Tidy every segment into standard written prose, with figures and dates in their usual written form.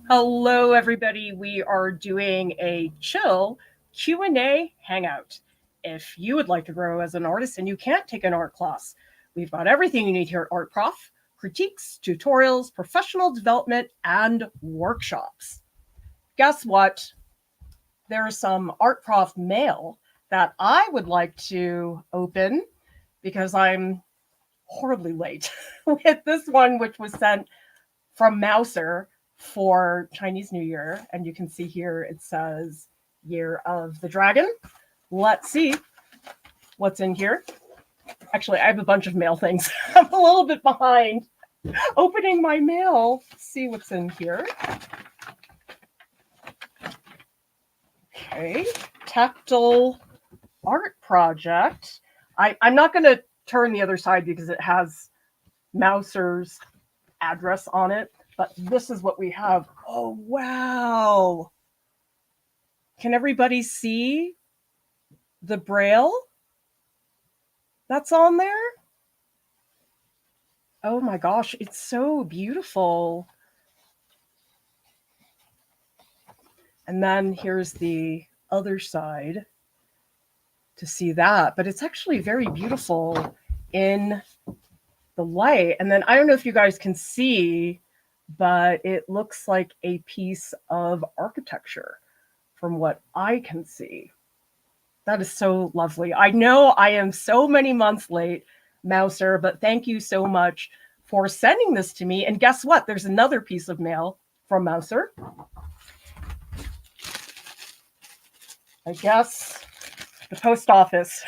Hello, everybody. We are doing a chill Q&A hangout. If you would like to grow as an artist and you can't take an art class, we've got everything you need here at Art Prof: critiques, tutorials, professional development, and workshops. Guess what? There's some Art Prof mail that I would like to open because I'm horribly late with this one, which was sent from Mouser for Chinese New Year. And you can see here it says Year of the Dragon. Let's see what's in here. Actually, I have a bunch of mail things. I'm a little bit behind opening my mail. Let's see what's in here. Okay, Tactile art project. I'm not going to turn the other side because it has Mouser's address on it, but this is what we have. Oh, wow. Can everybody see the Braille that's on there? Oh my gosh, it's so beautiful. And then here's the other side to see that, but it's actually very beautiful in the light. And then I don't know if you guys can see, but it looks like a piece of architecture from what I can see. That is so lovely. I know I am so many months late, Mouser, but thank you so much for sending this to me. And guess what? There's another piece of mail from Mouser. I guess the post office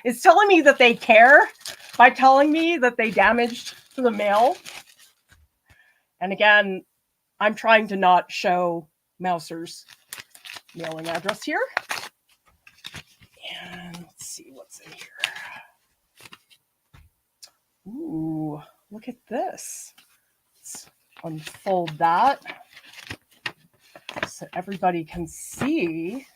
is telling me that they care by telling me that they damaged the mail. And again, I'm trying to not show Mouser's mailing address here. And let's see what's in here. Ooh, look at this. Let's unfold that so everybody can see.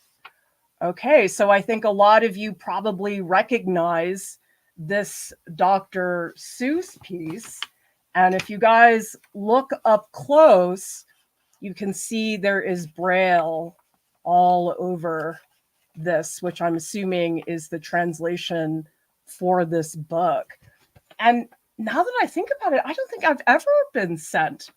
Okay, so I think a lot of you probably recognize this Dr. Seuss piece. And if you guys look up close, you can see there is Braille all over this, which I'm assuming is the translation for this book. And now that I think about it, I don't think I've ever been sent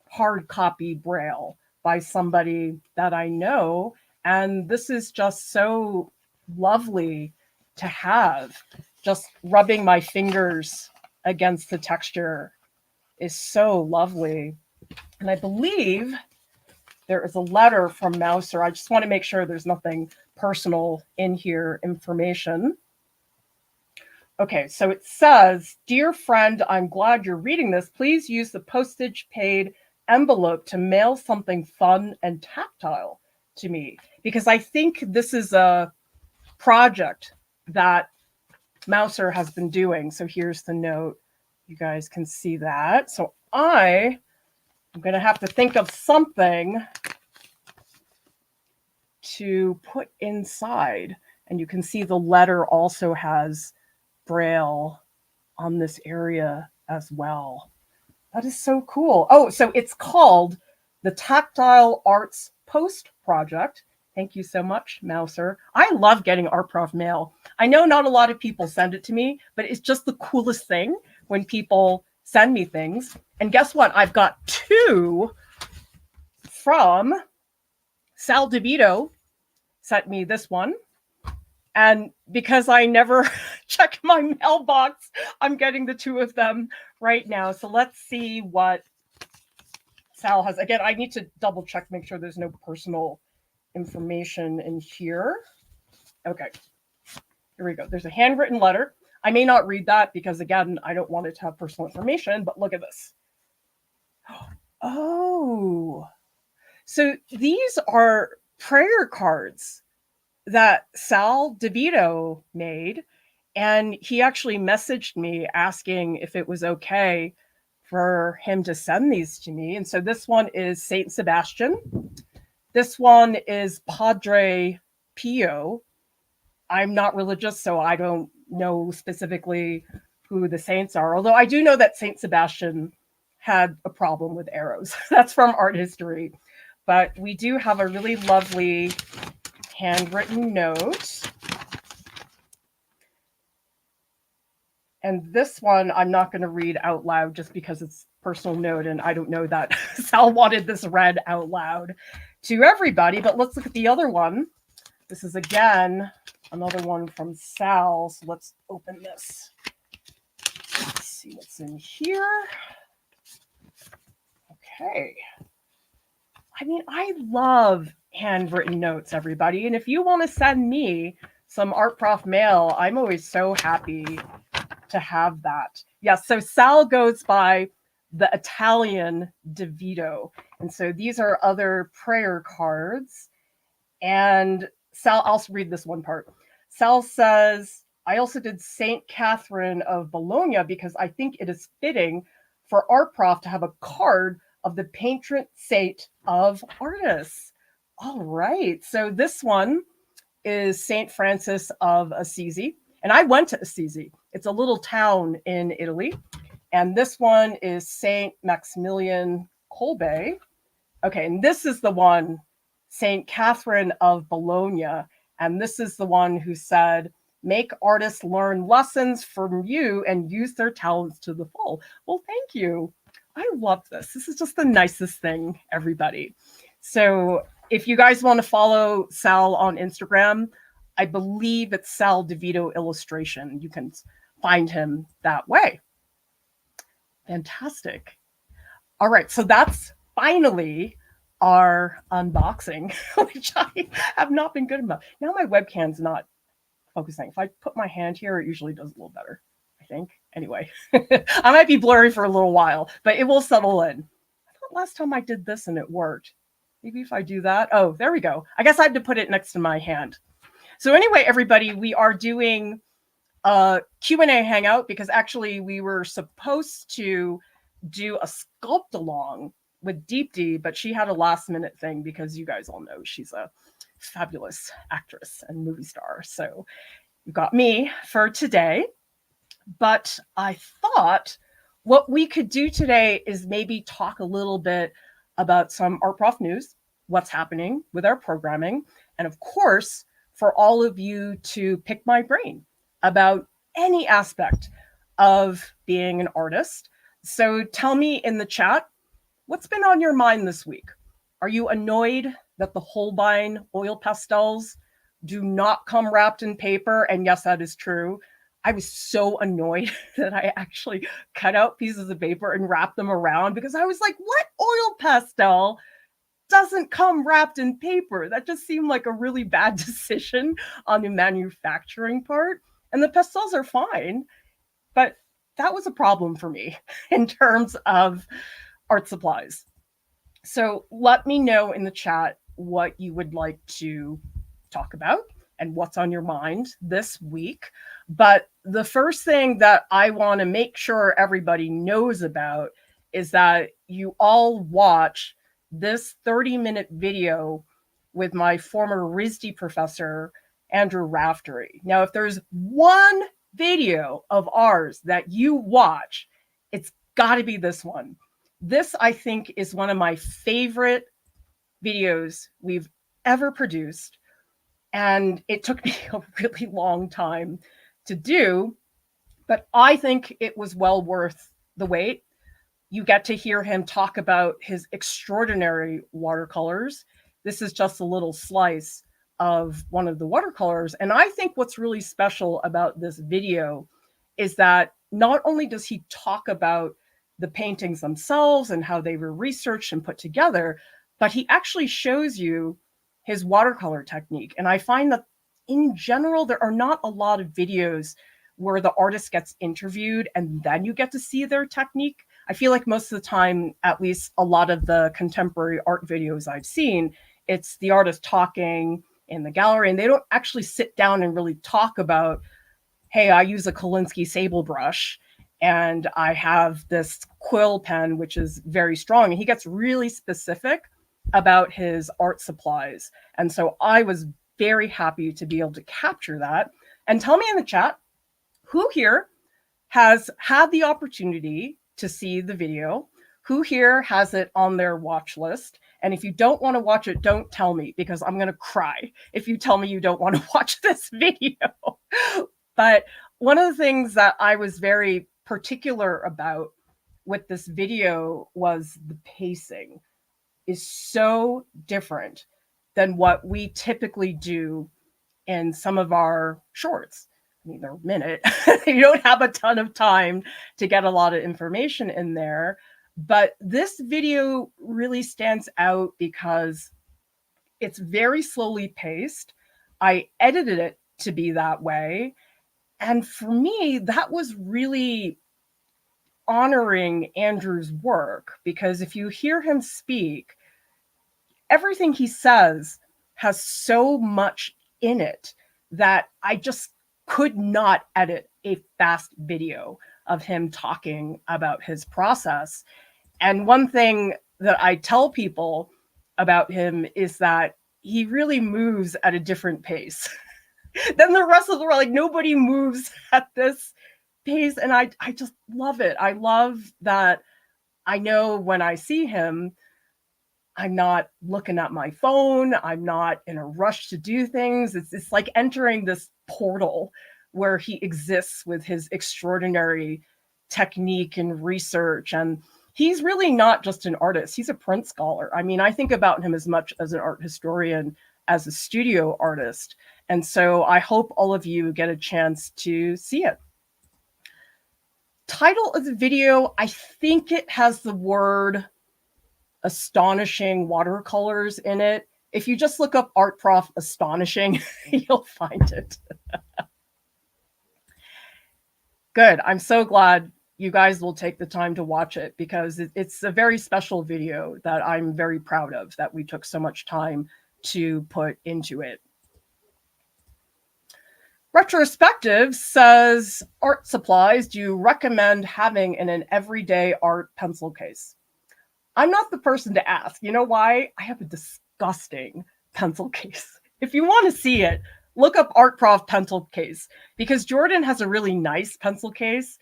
hard copy Braille by somebody that I know. And this is just so lovely to have. Just rubbing my fingers against the texture is so lovely. And I believe there is a letter from Mouser. I just want to make sure there's nothing personal in here, information. Okay, so it says, "Dear friend, I'm glad you're reading this. Please use the postage paid envelope to mail something fun and tactile to me." Because I think this is a project that Mouser has been doing. So here's the note. You guys can see that. So I'm going to have to think of something to put inside. And you can see the letter also has Braille on this area as well. That is so cool. Oh, so it's called the Tactile Arts Post Project. Thank you so much, Mouser. I love getting Art Prof mail. I know not a lot of people send it to me, but it's just the coolest thing when people send me things. And guess what? I've got two from Sal DeVito, sent me this one. And because I never check my mailbox, I'm getting the two of them right now. So let's see what Sal has. Again, I need to double check, make sure there's no personal information in here. Okay, here we go. There's a handwritten letter. I may not read that because, again, I don't want it to have personal information, but look at this. Oh, so these are prayer cards that Sal DeVito made. And he actually messaged me asking if it was okay for him to send these to me. And so this one is Saint Sebastian. This one is Padre Pio. I'm not religious, so I don't know specifically who the saints are. Although I do know that Saint Sebastian had a problem with arrows. That's from art history. But we do have a really lovely handwritten note. And this one I'm not going to read out loud just because it's personal note, and I don't know that Sal wanted this read out loud to everybody. But let's look at the other one. This is, again, another one from Sal. So let's open this. Let's see what's in here. Okay. I mean, I love handwritten notes, everybody. And if you want to send me some Art Prof mail, I'm always so happy to have that. Yes, so Sal goes by the Italian DeVito. And so these are other prayer cards. And Sal, I'll read this one part. Sal says, I also did St. Catherine of Bologna because I think it is fitting for Art Prof to have a card of the patron saint of artists. All right. So this one is St. Francis of Assisi. And I went to Assisi. It's a little town in Italy. And this one is St. Maximilian Kolbe. Okay, and this is the one, St. Catherine of Bologna. And this is the one who said, make artists learn lessons from you and use their talents to the full. Well, thank you. I love this. This is just the nicest thing, everybody. So if you guys want to follow Sal on Instagram, I believe it's Sal DeVito Illustration. You can find him that way. Fantastic. All right, so that's finally our unboxing, which I have not been good about. Now my webcam's not focusing. If I put my hand here, it usually does a little better, I think. Anyway, I might be blurry for a little while, but it will settle in. I thought last time I did this and it worked. Maybe if I do that. Oh, there we go. I guess I have to put it next to my hand. So anyway, everybody, we are doing a Q&A hangout because actually we were supposed to do a sculpt along with Deep D, but she had a last minute thing because you guys all know she's a fabulous actress and movie star. So you got me for today. But I thought what we could do today is maybe talk a little bit about some Art Prof news, what's happening with our programming, and of course, for all of you to pick my brain about any aspect of being an artist. So tell me in the chat, what's been on your mind this week? Are you annoyed that the Holbein oil pastels do not come wrapped in paper? And yes, that is true. I was so annoyed that I actually cut out pieces of paper and wrapped them around because I was like, what oil pastel doesn't come wrapped in paper? That just seemed like a really bad decision on the manufacturing part. And the pastels are fine, but that was a problem for me in terms of art supplies. So let me know in the chat what you would like to talk about and what's on your mind this week. But the first thing that I want to make sure everybody knows about is that you all watch this 30-minute video with my former RISD professor, Andrew Raftery. Now, if there's one video of ours that you watch, it's got to be this one. This, I think, is one of my favorite videos we've ever produced. And it took me a really long time to do, but I think it was well worth the wait. You get to hear him talk about his extraordinary watercolors. This is just a little slice of one of the watercolors. And I think what's really special about this video is that not only does he talk about the paintings themselves and how they were researched and put together, but he actually shows you his watercolor technique. And I find that in general, there are not a lot of videos where the artist gets interviewed and then you get to see their technique. I feel like most of the time, at least a lot of the contemporary art videos I've seen, it's the artist talking in the gallery and they don't actually sit down and really talk about, hey, I use a Kolinsky sable brush and I have this quill pen, which is very strong. And he gets really specific about his art supplies. And so I was very happy to be able to capture that. And tell me in the chat, who here has had the opportunity to see the video? Who here has it on their watch list? And if you don't want to watch it, don't tell me, because I'm going to cry if you tell me you don't want to watch this video. But one of the things that I was very particular about with this video was the pacing is so different than what we typically do in some of our shorts. I mean, they're a minute. You don't have a ton of time to get a lot of information in there. But this video really stands out because it's very slowly paced. I edited it to be that way. And for me, that was really honoring Andrew's work, because if you hear him speak, everything he says has so much in it that I just could not edit a fast video of him talking about his process. And one thing that I tell people about him is that he really moves at a different pace than the rest of the world. Like, nobody moves at this pace. And I just love it. I love that I know when I see him, I'm not looking at my phone. I'm not in a rush to do things. It's like entering this portal where he exists with his extraordinary technique and research. And he's really not just an artist. He's a print scholar. I mean, I think about him as much as an art historian, as a studio artist. And so I hope all of you get a chance to see it. Title of the video, I think it has the word astonishing watercolors in it. If you just look up Art Prof astonishing, you'll find it. Good. I'm so glad you guys will take the time to watch it, because it's a very special video that I'm very proud of, that we took so much time to put into it. Retrospective says, art supplies do you recommend having in an everyday art pencil case? I'm not the person to ask. You know why? I have a disgusting pencil case. If you want to see it, look up Art Prof pencil case, because Jordan has a really nice pencil case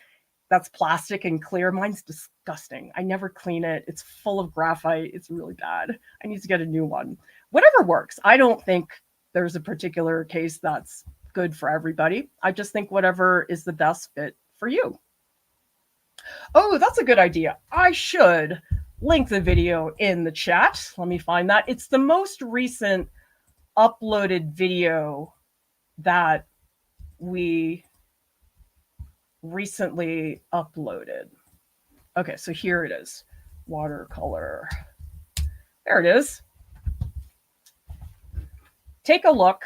that's plastic and clear. Mine's disgusting. I never clean it. It's full of graphite. It's really bad. I need to get a new one. Whatever works. I don't think there's a particular case that's good for everybody. I just think whatever is the best fit for you. Oh, that's a good idea. I should link the video in the chat. Let me find that. It's the most recent uploaded video that we recently uploaded. Okay, so here it is. Watercolor. There it is. Take a look.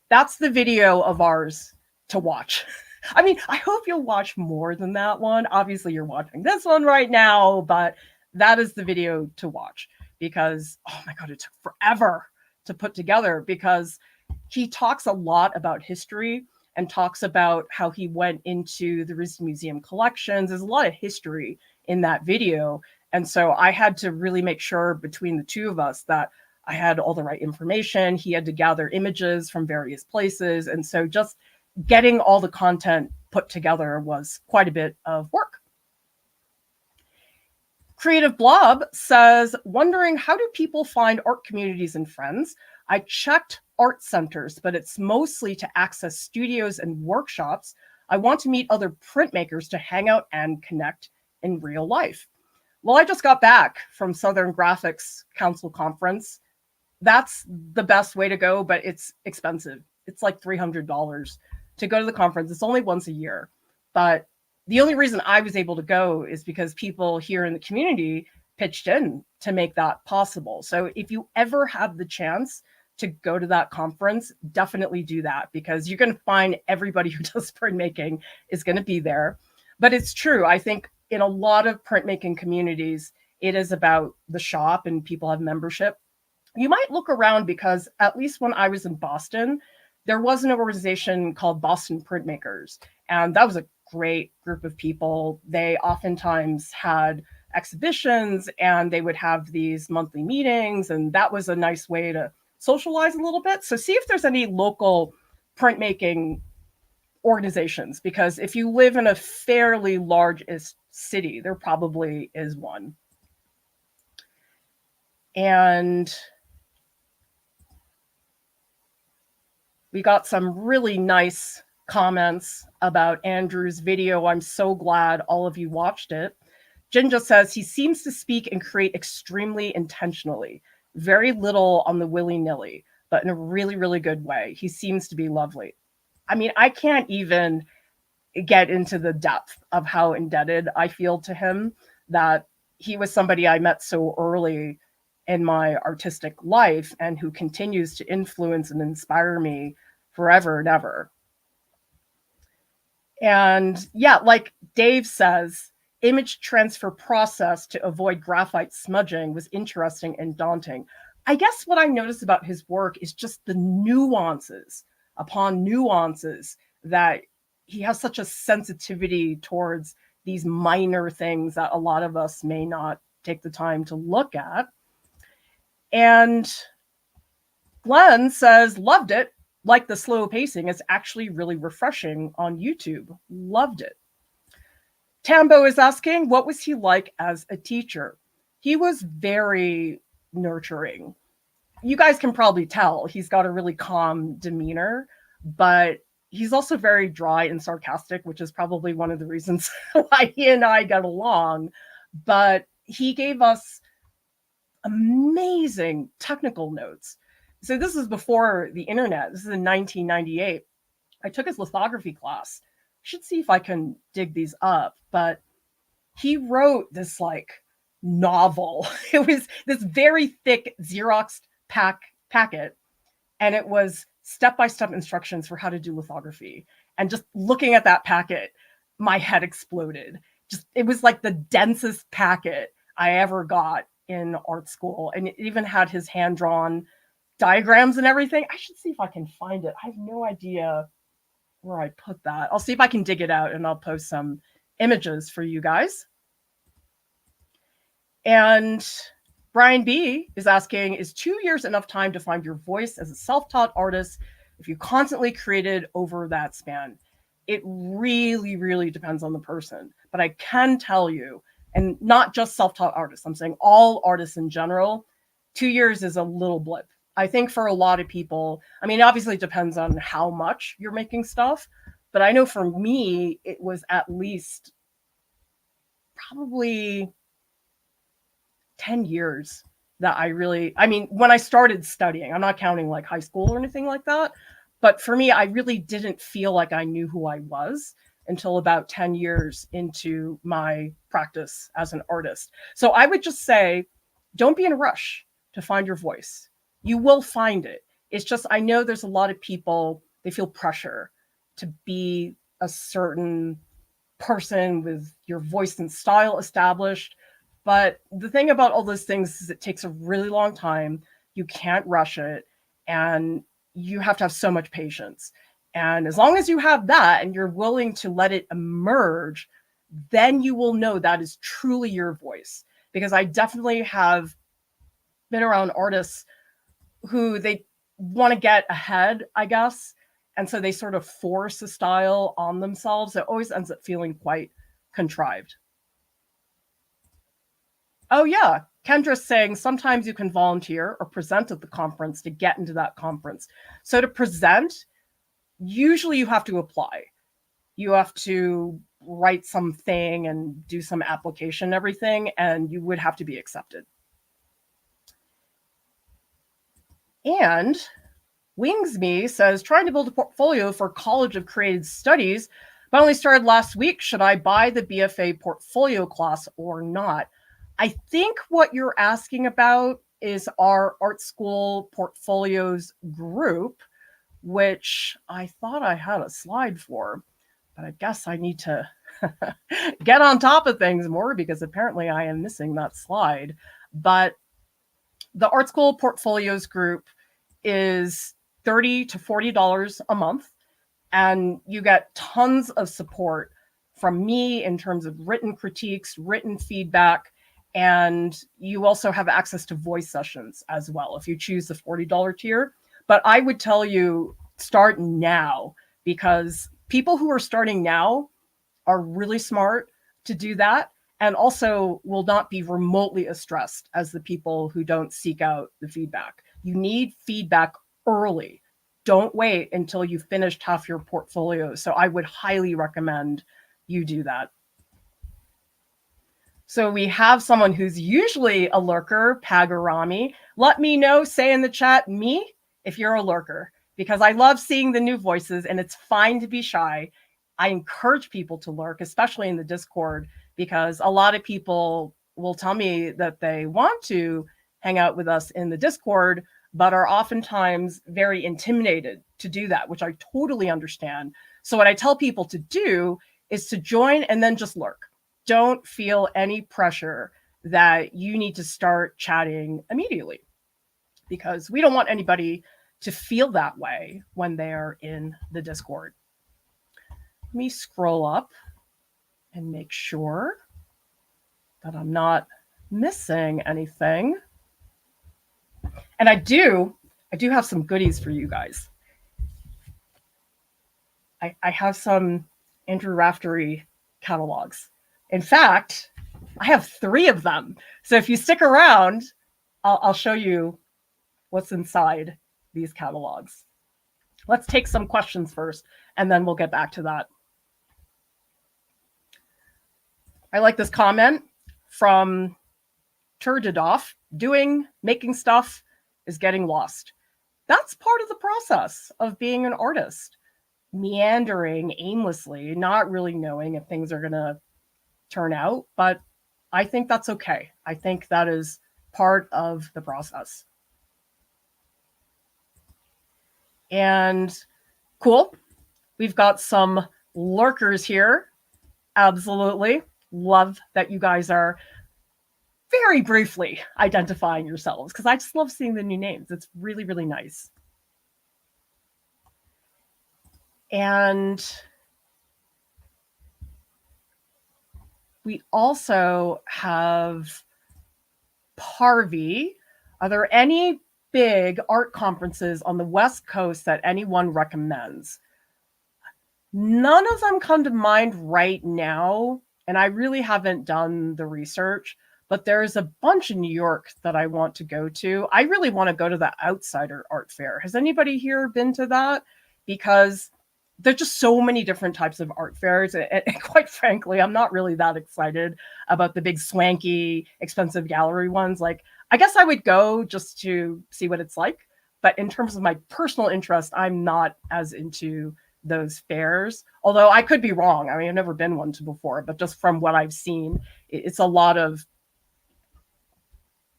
That's the video of ours to watch. I mean, I hope you'll watch more than that one. Obviously, you're watching this one right now, but that is the video to watch, because, oh my God, it took forever to put together, because he talks a lot about history and talks about how he went into the Rijksmuseum collections. There's a lot of history in that video. And so I had to really make sure between the two of us that I had all the right information. He had to gather images from various places. And so just getting all the content put together was quite a bit of work. Creative Blob says, wondering, how do people find art communities and friends? I checked art centers, but it's mostly to access studios and workshops. I want to meet other printmakers to hang out and connect in real life. Well, I just got back from Southern Graphics Council conference. That's the best way to go, but it's expensive. It's like $300 to go to the conference. It's only once a year. But the only reason I was able to go is because people here in the community pitched in to make that possible. So if you ever have the chance to go to that conference, definitely do that, because you're going to find everybody who does printmaking is going to be there. But it's true. I think in a lot of printmaking communities, it is about the shop and people have membership. You might look around, because at least when I was in Boston, there was an organization called Boston Printmakers. And that was a great group of people. They oftentimes had exhibitions and they would have these monthly meetings. And that was a nice way to socialize a little bit. So see if there's any local printmaking organizations, because if you live in a fairly large city, there probably is one. And we got some really nice comments about Andrew's video. I'm so glad all of you watched it. Jinja says he seems to speak and create extremely intentionally, very little on the willy-nilly, but in a really, really good way. He seems to be lovely. I mean, I can't even get into the depth of how indebted I feel to him, that he was somebody I met so early in my artistic life and who continues to influence and inspire me forever and ever. And yeah, like Dave says, image transfer process to avoid graphite smudging was interesting and daunting. I guess what I noticed about his work is just the nuances upon nuances, that he has such a sensitivity towards these minor things that a lot of us may not take the time to look at. And Glenn says, loved it. Like the slow pacing, it's actually really refreshing on YouTube. Loved it. Tambo is asking, what was he like as a teacher? He was very nurturing. You guys can probably tell he's got a really calm demeanor, but he's also very dry and sarcastic, which is probably one of the reasons why he and I got along. But he gave us amazing technical notes. So this is before the internet. This is in 1998. I took his lithography class. I should see if I can dig these up, but he wrote this like novel. It was this very thick Xerox packet, and it was step-by-step instructions for how to do lithography. And just looking at that packet, my head exploded. Just, it was like the densest packet I ever got in art school. And it even had his hand-drawn diagrams and everything. I should see if I can find it. I have no idea where I put that. I'll see if I can dig it out, and I'll post some images for you guys. And Brian B is asking, is 2 years enough time to find your voice as a self-taught artist if you constantly created over that span? It really, really depends on the person. But I can tell you, and not just self-taught artists, I'm saying all artists in general, 2 years is a little blip. I think for a lot of people, I mean, obviously it depends on how much you're making stuff, but I know for me, it was at least probably 10 years that I really, I mean, when I started studying, I'm not counting like high school or anything like that, but for me, I really didn't feel like I knew who I was until about 10 years into my practice as an artist. So I would just say, don't be in a rush to find your voice. You will find it. It's just, I know there's a lot of people, they feel pressure to be a certain person with your voice and style established. But the thing about all those things is it takes a really long time. You can't rush it. And you have to have so much patience. And as long as you have that and you're willing to let it emerge, then you will know that is truly your voice. Because I definitely have been around artists who they want to get ahead, I guess. And so they sort of force a style on themselves. It always ends up feeling quite contrived. Oh, yeah. Kendra's saying sometimes you can volunteer or present at the conference to get into that conference. So to present, usually you have to apply. You have to write something and do some application and everything, and you would have to be accepted. And Wingsme says, trying to build a portfolio for College of Creative Studies, but only started last week. Should I buy the BFA portfolio class or not? I think what you're asking about is our art school portfolios group, which I thought I had a slide for, but I guess I need to get on top of things more because apparently I am missing that slide. But the art school portfolios group is $30 to $40 a month, and you get tons of support from me in terms of written critiques, written feedback, and you also have access to voice sessions as well if you choose the $40 tier. But I would tell you, start now, because People who are starting now are really smart to do that, and also will not be remotely as stressed as the people who don't seek out the feedback. You need feedback early. Don't wait until you've finished half your portfolio. So I would highly recommend you do that. So we have someone who's usually a lurker, Pagarami. Let me know, say in the chat, me, if you're a lurker, because I love seeing the new voices and it's fine to be shy. I encourage people to lurk, especially in the Discord, because a lot of people will tell me that they want to hang out with us in the Discord, but are oftentimes very intimidated to do that, which I totally understand. So what I tell people to do is to join and then just lurk. Don't feel any pressure that you need to start chatting immediately, because we don't want anybody to feel that way when they're in the Discord. Let me scroll up and make sure that I'm not missing anything. And I do have some goodies for you guys. I have some Andrew Raftery catalogs. In fact, I have 3 of them. So if you stick around, I'll show you what's inside these catalogs. Let's take some questions first, and then we'll get back to that. I like this comment from Turdidoff. Making stuff is getting lost. That's part of the process of being an artist. Meandering aimlessly, not really knowing if things are going to turn out, but I think that's okay. I think that is part of the process. And cool. We've got some lurkers here. Absolutely. Love that you guys are very briefly identifying yourselves, because I just love seeing the new names. It's really, really nice. And we also have Parvi. Are there any big art conferences on the West Coast that anyone recommends? None of them come to mind right now, and I really haven't done the research, but there's a bunch in New York that I want to go to. I really want to go to the Outsider Art Fair. Has anybody here been to that? Because there's just so many different types of art fairs. And quite frankly, I'm not really that excited about the big swanky, expensive gallery ones. Like, I guess I would go just to see what it's like. But in terms of my personal interest, I'm not as into those fairs. Although I could be wrong. I mean, I've never been one to before, but just from what I've seen, it's a lot of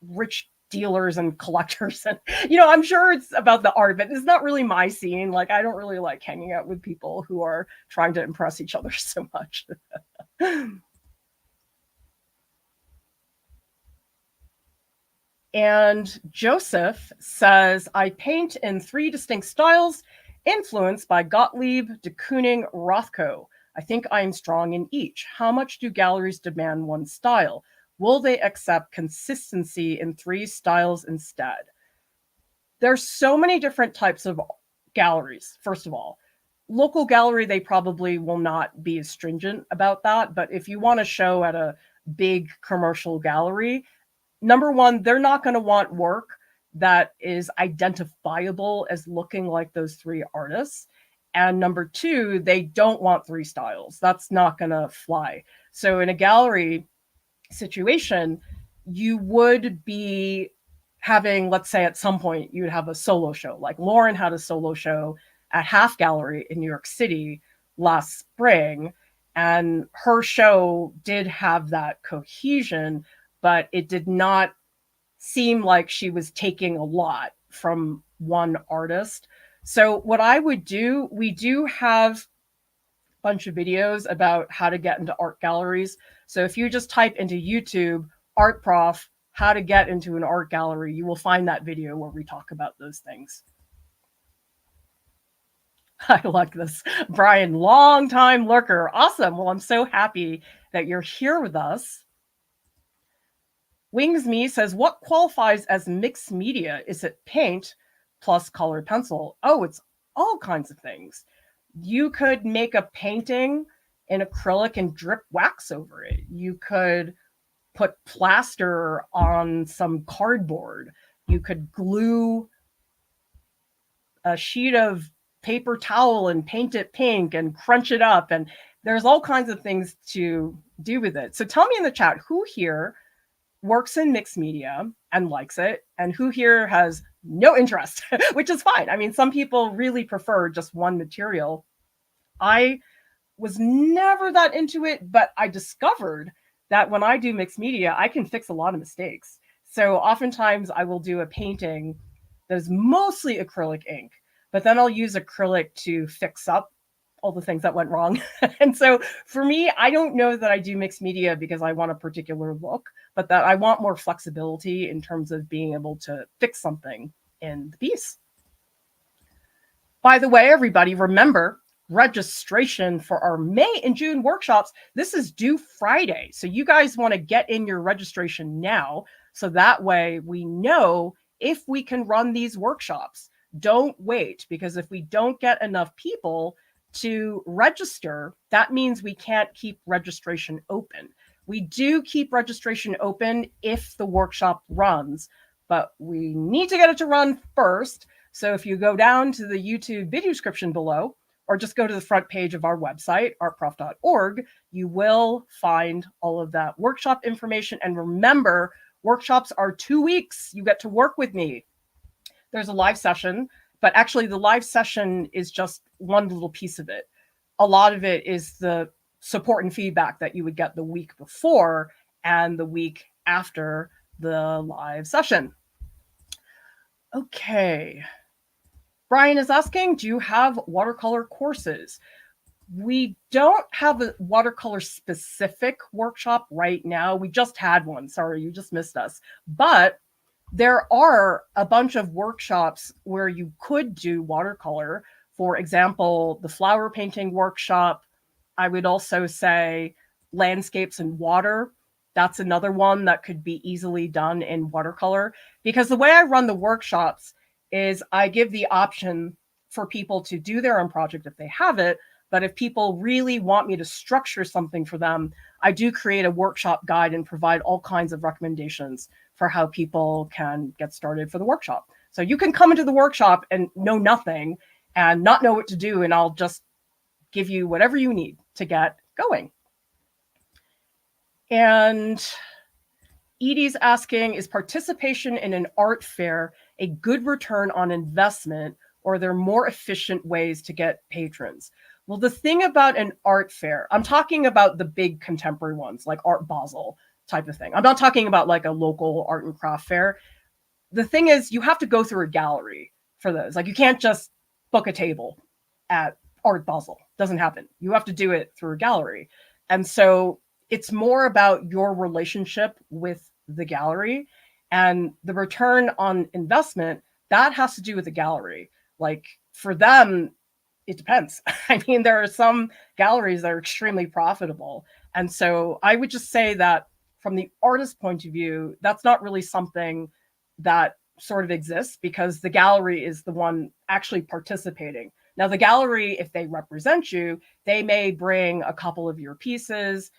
rich dealers and collectors, and I'm sure it's about the art, but it's not really my scene. Like, I don't really like hanging out with people who are trying to impress each other so much. And Joseph says, I paint in 3 distinct styles, influenced by Gottlieb, de Kooning, Rothko. I think I am strong in each. How much do galleries demand one style? Will they accept consistency in 3 styles instead? There's so many different types of galleries, first of all. Local gallery, they probably will not be as stringent about that. But if you want to show at a big commercial gallery, number one, they're not going to want work that is identifiable as looking like those 3 artists. And number 2, they don't want 3 styles. That's not going to fly. So in a gallery situation, you would be having, let's say at some point, you would have a solo show. Like Lauren had a solo show at Half Gallery in New York City last spring, and her show did have that cohesion, but it did not seem like she was taking a lot from one artist. So what I would do, we do have a bunch of videos about how to get into art galleries. So if you just type into YouTube, Art Prof, how to get into an art gallery, you will find that video where we talk about those things. I like this. Brian, long-time lurker. Awesome. Well, I'm so happy that you're here with us. Wings Me says, what qualifies as mixed media? Is it paint plus colored pencil? Oh, it's all kinds of things. You could make a painting in acrylic and drip wax over it. You could put plaster on some cardboard. You could glue a sheet of paper towel and paint it pink and crunch it up. And there's all kinds of things to do with it. So tell me in the chat, who here works in mixed media and likes it, and who here has no interest, which is fine. I mean, some people really prefer just one material. I was never that into it, but I discovered that when I do mixed media, I can fix a lot of mistakes. So oftentimes I will do a painting that is mostly acrylic ink, but then I'll use acrylic to fix up all the things that went wrong. And so for me, I don't know that I do mixed media because I want a particular look, but that I want more flexibility in terms of being able to fix something in the piece. By the way, everybody, remember, registration for our May and June workshops, this is due Friday. So you guys want to get in your registration now, so that way we know if we can run these workshops. Don't wait, because if we don't get enough people to register, that means we can't keep registration open. We do keep registration open if the workshop runs, but we need to get it to run first. So if you go down to the YouTube video description below, or just go to the front page of our website, artprof.org, you will find all of that workshop information. And remember, workshops are 2 weeks. You get to work with me. There's a live session, but actually the live session is just one little piece of it. A lot of it is the support and feedback that you would get the week before and the week after the live session. Okay. Brian is asking, do you have watercolor courses? We don't have a watercolor specific workshop right now. We just had one. Sorry, you just missed us. But there are a bunch of workshops where you could do watercolor. For example, the flower painting workshop. I would also say landscapes and water. That's another one that could be easily done in watercolor. Because the way I run the workshops is I give the option for people to do their own project if they have it. But if people really want me to structure something for them, I do create a workshop guide and provide all kinds of recommendations for how people can get started for the workshop. So you can come into the workshop and know nothing and not know what to do, and I'll just give you whatever you need to get going. And Edie's asking, is participation in an art fair a good return on investment, or are there more efficient ways to get patrons? Well, the thing about an art fair, I'm talking about the big contemporary ones like Art Basel type of thing. I'm not talking about like a local art and craft fair. The thing is, you have to go through a gallery for those. Like, you can't just book a table at Art Basel. Doesn't happen. You have to do it through a gallery. And so it's more about your relationship with the gallery, and the return on investment, that has to do with the gallery. Like, for them, it depends. I mean, there are some galleries that are extremely profitable. And so I would just say that from the artist's point of view, that's not really something that sort of exists, because the gallery is the one actually participating. Now, the gallery, if they represent you, they may bring a couple of your pieces.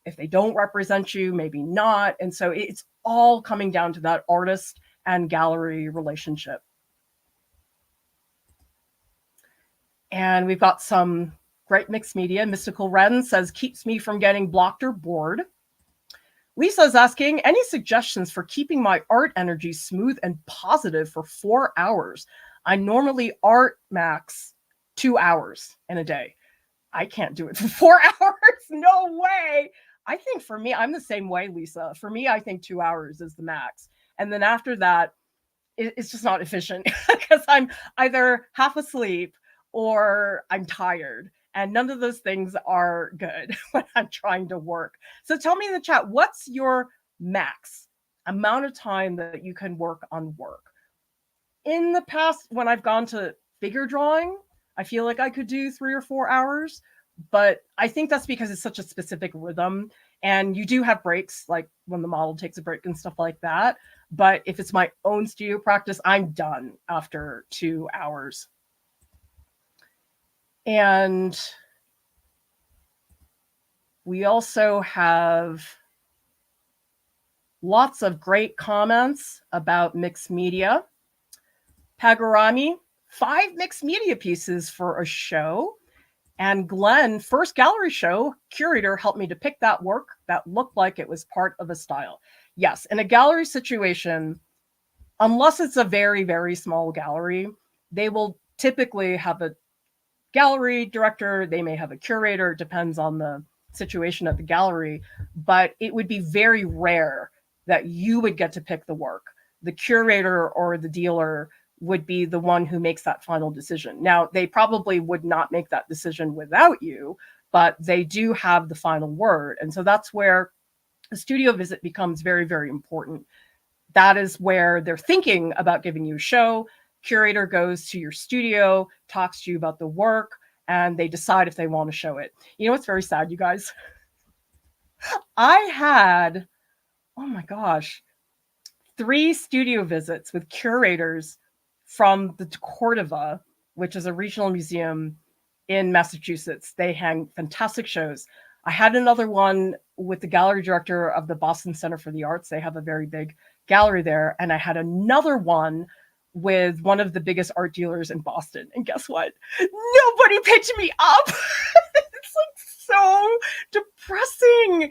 If they don't represent you, maybe not. And so it's all coming down to that artist and gallery relationship. And we've got some great mixed media. Mystical Wren says, keeps me from getting blocked or bored. Lisa's asking, any suggestions for keeping my art energy smooth and positive for 4 hours? I normally art max 2 hours in a day. I can't do it for 4 hours. No way. I think for me, I'm the same way, Lisa. For me, I think 2 hours is the max. And then after that, it's just not efficient because I'm either half asleep or I'm tired. And none of those things are good when I'm trying to work. So tell me in the chat, what's your max amount of time that you can work on work? In the past, when I've gone to figure drawing, I feel like I could do 3 or 4 hours. But I think that's because it's such a specific rhythm. And you do have breaks, like when the model takes a break and stuff like that. But if it's my own studio practice, I'm done after 2 hours. And we also have lots of great comments about mixed media. Pagarami, 5 mixed media pieces for a show. And Glenn, first gallery show, curator, helped me to pick that work that looked like it was part of a style. Yes, in a gallery situation, unless it's a very, very small gallery, they will typically have a gallery director, they may have a curator, it depends on the situation at the gallery, but it would be very rare that you would get to pick the work. The curator or the dealer would be the one who makes that final decision. Now, they probably would not make that decision without you, but they do have the final word. And so that's where a studio visit becomes very, very important. That is where they're thinking about giving you a show. Curator goes to your studio, talks to you about the work, and they decide if they want to show it. You know what's very sad, you guys? I had, oh my gosh, 3 studio visits with curators from the Cordova, which is a regional museum in Massachusetts. They hang fantastic shows. I had another one with the gallery director of the Boston Center for the Arts. They have a very big gallery there. And I had another one with one of the biggest art dealers in Boston. And guess what? Nobody picked me up. It's like so depressing.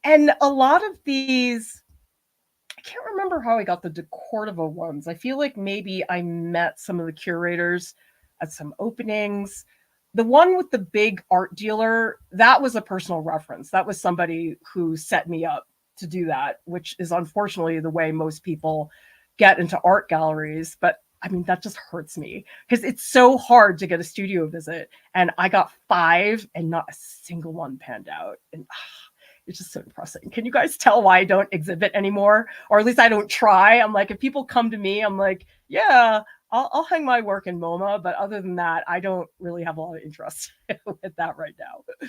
And a lot of these, I can't remember how I got the De Cordova ones. I feel like maybe I met some of the curators at some openings. The one with the big art dealer, that was a personal reference. That was somebody who set me up to do that, which is unfortunately the way most people get into art galleries. But I mean, that just hurts me because it's so hard to get a studio visit. And I got 5 and not a single one panned out. And it's just so depressing. Can you guys tell why I don't exhibit anymore? Or at least I don't try. I'm like, if people come to me, I'm like, yeah, I'll hang my work in MoMA. But other than that, I don't really have a lot of interest with that right now.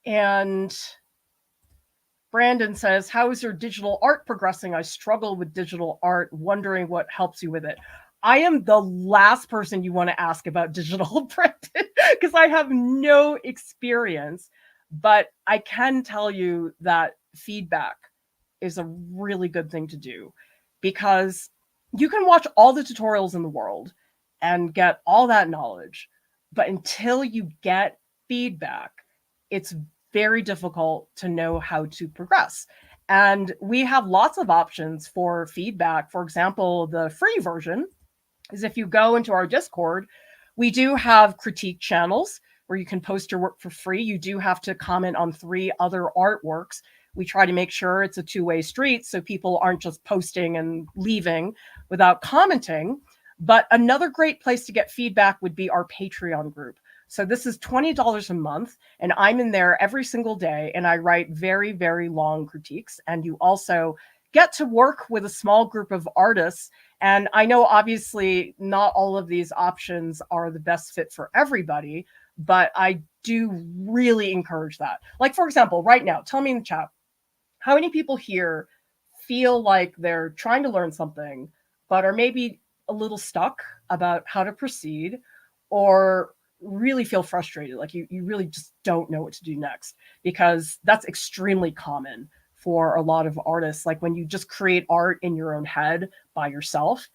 And Brandon says, how is your digital art progressing? I struggle with digital art, wondering what helps you with it. I am the last person you want to ask about digital print because I have no experience. But I can tell you that feedback is a really good thing to do because you can watch all the tutorials in the world and get all that knowledge. But until you get feedback, it's very difficult to know how to progress. And we have lots of options for feedback. For example, the free version is if you go into our Discord, we do have critique channels where you can post your work for free. You do have to comment on 3 other artworks. We try to make sure it's a 2-way street so people aren't just posting and leaving without commenting. But another great place to get feedback would be our Patreon group. So this is $20 a month, and I'm in there every single day, and I write very, very long critiques. And you also get to work with a small group of artists. And I know obviously not all of these options are the best fit for everybody, but I do really encourage that. Like, for example, right now, tell me in the chat, how many people here feel like they're trying to learn something, but are maybe a little stuck about how to proceed, or really feel frustrated, like you really just don't know what to do next? Because that's extremely common for a lot of artists. Like when you just create art in your own head by yourself,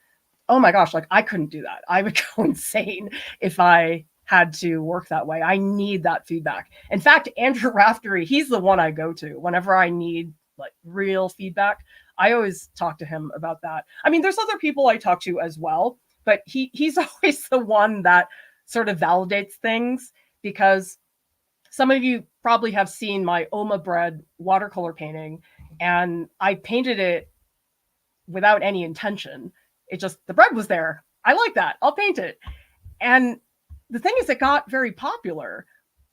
oh my gosh, like I couldn't do that. I would go insane if I had to work that way. I need that feedback. In fact, Andrew Raftery, he's the one I go to whenever I need like real feedback. I always talk to him about that. I mean, there's other people I talk to as well, but he's always the one that sort of validates things, because some of you probably have seen my Oma bread watercolor painting, and I painted it without any intention. It just, the bread was there. I like that. I'll paint it. And the thing is, it got very popular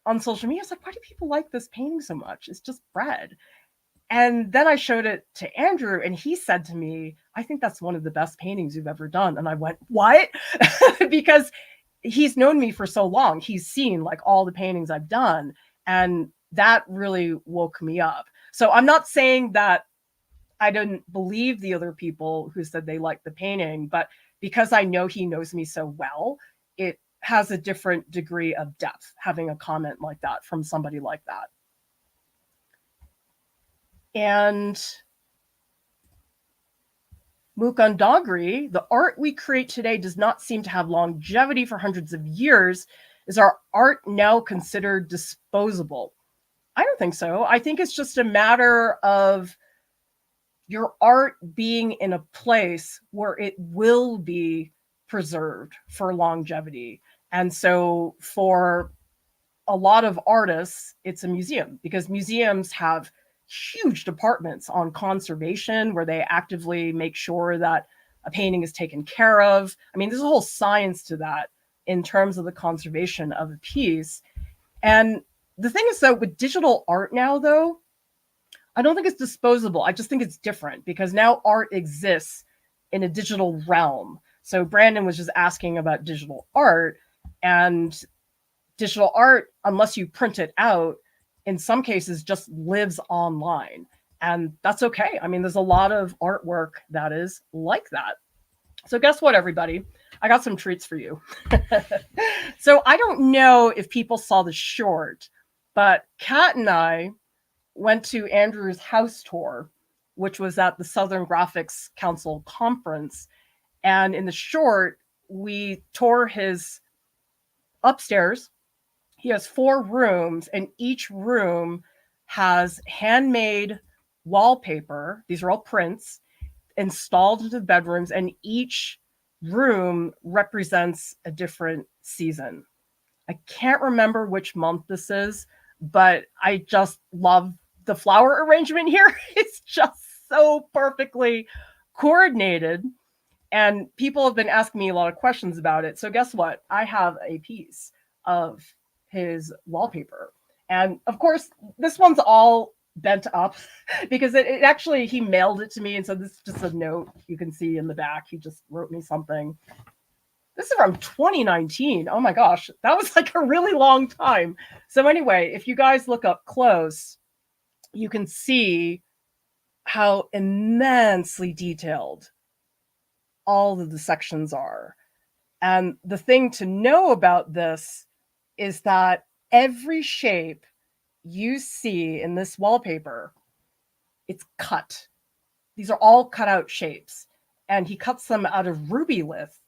on social media. It's like, why do people like this painting so much? It's just bread. And then I showed it to Andrew, and he said to me, I think that's one of the best paintings you've ever done. And I went, what? Because he's known me for so long. He's seen like all the paintings I've done, and that really woke me up. So I'm not saying that I didn't believe the other people who said they liked the painting, but because I know he knows me so well, it has a different degree of depth, having a comment like that from somebody like that. And Mukundagri, the art we create today does not seem to have longevity for hundreds of years. Is our art now considered disposable? I don't think so. I think it's just a matter of your art being in a place where it will be preserved for longevity. And so for a lot of artists, it's a museum, because museums have huge departments on conservation where they actively make sure that a painting is taken care of. I mean, there's a whole science to that in terms of the conservation of a piece. And the thing is, though, with digital art now, though, I don't think it's disposable. I just think it's different because now art exists in a digital realm. So Brandon was just asking about digital art, and digital art, unless you print it out, in some cases just lives online. And that's okay. I mean, there's a lot of artwork that is like that. So guess what, everybody? I got some treats for you. So I don't know if people saw the short, but Kat and I went to Andrew's house tour, which was at the Southern Graphics Council conference. And in the short, we tore his upstairs. He has 4 rooms, and each room has handmade wallpaper. These are all prints installed into the bedrooms, and each room represents a different season. I can't remember which month this is, but I just love the flower arrangement here. It's just so perfectly coordinated. And people have been asking me a lot of questions about it. So guess what? I have a piece of his wallpaper. And of course, this one's all bent up because it actually, he mailed it to me. And so this is just a note you can see in the back. He just wrote me something. This is from 2019. Oh my gosh, that was like a really long time. So anyway, if you guys look up close, you can see how immensely detailed all of the sections are. And the thing to know about this is that every shape you see in this wallpaper, it's cut. These are all cut out shapes. And he cuts them out of ruby lith.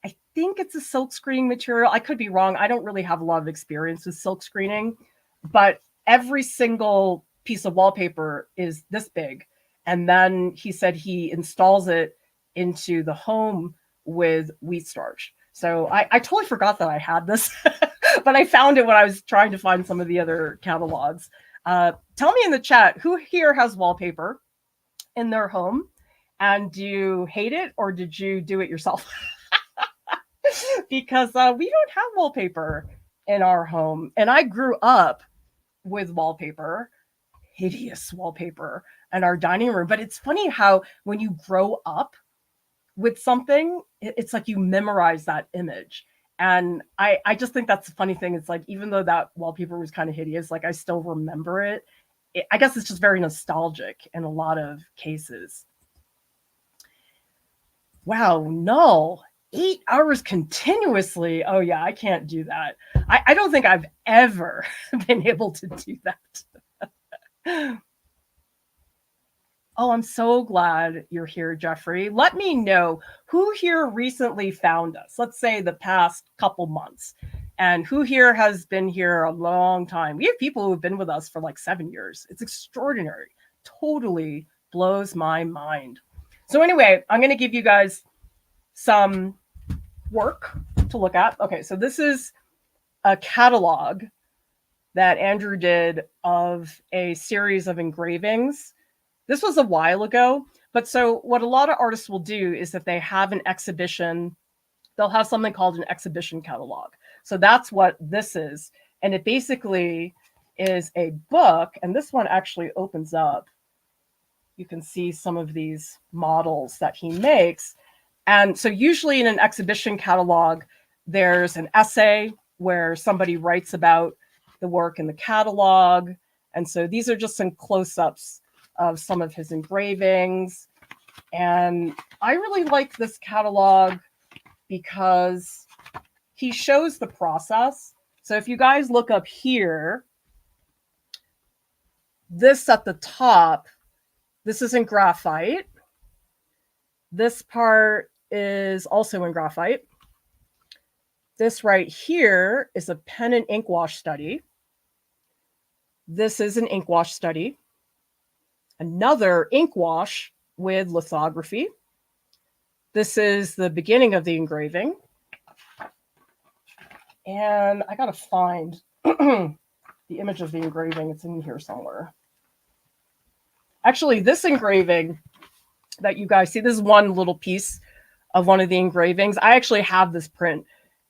I think it's a silk screening material. I could be wrong. I don't really have a lot of experience with silk screening, but every single piece of wallpaper is this big. And then he said he installs it into the home with wheat starch. So I totally forgot that I had this, but I found it when I was trying to find some of the other catalogs. Tell me in the chat, who here has wallpaper in their home? And do you hate it, or did you do it yourself? Because we don't have wallpaper in our home. And I grew up with wallpaper, hideous wallpaper in our dining room. But it's funny how when you grow up with something, it's like you memorize that image. And I just think that's the funny thing. It's like, even though that wallpaper was kind of hideous, like I still remember it. I guess it's just very nostalgic in a lot of cases. Wow, no. 8 hours continuously. Oh yeah, I can't do that. I don't think I've ever been able to do that. Oh, I'm so glad you're here, Jeffrey. Let me know who here recently found us, let's say the past couple months, and who here has been here a long time. We have people who have been with us for like 7 years. It's extraordinary. Totally blows my mind. So anyway, I'm going to give you guys some work to look at. Okay, so this is a catalog that Andrew did of a series of engravings. This was a while ago, but so what a lot of artists will do is that they have an exhibition, they'll have something called an exhibition catalog. So that's what this is. And it basically is a book, and this one actually opens up. You can see some of these models that he makes. And so usually in an exhibition catalog, there's an essay where somebody writes about the work in the catalog. And so these are just some close-ups of some of his engravings. And I really like this catalog because he shows the process. So if you guys look up here, this at the top, this is in graphite. This part is also in graphite. This right here is a pen and ink wash study. This is an ink wash study. Another ink wash with lithography. This is the beginning of the engraving. And I gotta find the image of the engraving. It's in here somewhere. Actually, this engraving that you guys see, this is one little piece of one of the engravings. I actually have this print